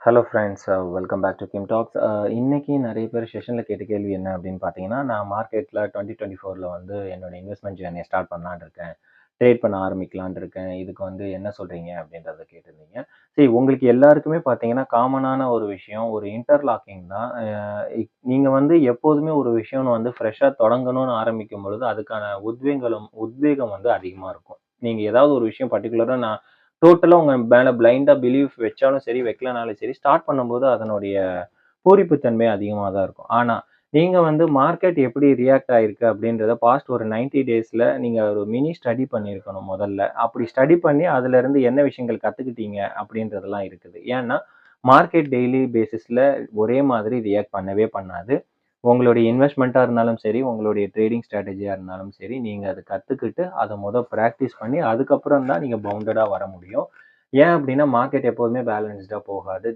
Hello friends, welcome back to Kim talks. இன்னைக்கு நிறைய பேர் செஷனில் கேட்ட கேள்வி என்ன அப்படின்னு பார்த்தீங்கன்னா, நான் மார்க்கெட்டில் 2024 வந்து என்னோட இன்வெஸ்ட்மெண்ட் ஜேர்னியை ஸ்டார்ட் பண்ணலான்னு இருக்கேன். ட்ரேட் பண்ண ஆரம்பிக்கலான்னு இருக்கேன். இதுக்கு வந்து என்ன சொல்கிறீங்க அப்படின்றத கேட்டிருந்தீங்க. சரி, உங்களுக்கு எல்லாருக்குமே பார்த்தீங்கன்னா காமனான ஒரு விஷயம், ஒரு இன்டர்லாக்கிங் தான். நீங்கள் வந்து எப்போதுமே ஒரு விஷயம்னு வந்து ஃப்ரெஷ்ஷாக தொடங்கணும்னு ஆரம்பிக்கும் பொழுது அதுக்கான உத்வேகம் வந்து அதிகமாக இருக்கும். நீங்கள் ஏதாவது ஒரு விஷயம் பர்டிகுலராக நான் டோட்டலாக உங்கள் மேலே பிளைண்டாக பிலீஃப் வச்சாலும் சரி, வைக்கலனாலும் சரி, ஸ்டார்ட் பண்ணும்போது அதனுடைய பூரிப்புத்தன்மை அதிகமாக தான் இருக்கும். ஆனால் நீங்கள் வந்து மார்க்கெட் எப்படி ரியாக்ட் ஆயிருக்கு அப்படின்றத பாஸ்ட் ஒரு 90 டேஸில் நீங்கள் ஒரு மினி ஸ்டடி பண்ணியிருக்கணும் முதல்ல. அப்படி ஸ்டடி பண்ணி அதிலிருந்து என்ன விஷயங்கள் கற்றுக்கிட்டீங்க அப்படின்றதெல்லாம் இருக்குது. ஏன்னா மார்க்கெட் டெய்லி பேசிஸில் ஒரே மாதிரி ரியாக்ட் பண்ணவே பண்ணாது. உங்களுடைய இன்வெஸ்ட்மெண்ட்டாக இருந்தாலும் சரி, உங்களுடைய ட்ரேடிங் ஸ்ட்ராட்டஜியாக இருந்தாலும் சரி, நீங்கள் அதை கற்றுக்கிட்டு அதை ப்ராக்டிஸ் பண்ணி அதுக்கப்புறம் தான் நீங்கள் பவுண்டடாக வர முடியும். ஏன் அப்படின்னா மார்க்கெட் எப்போதுமே பேலன்ஸ்டாக போகாது.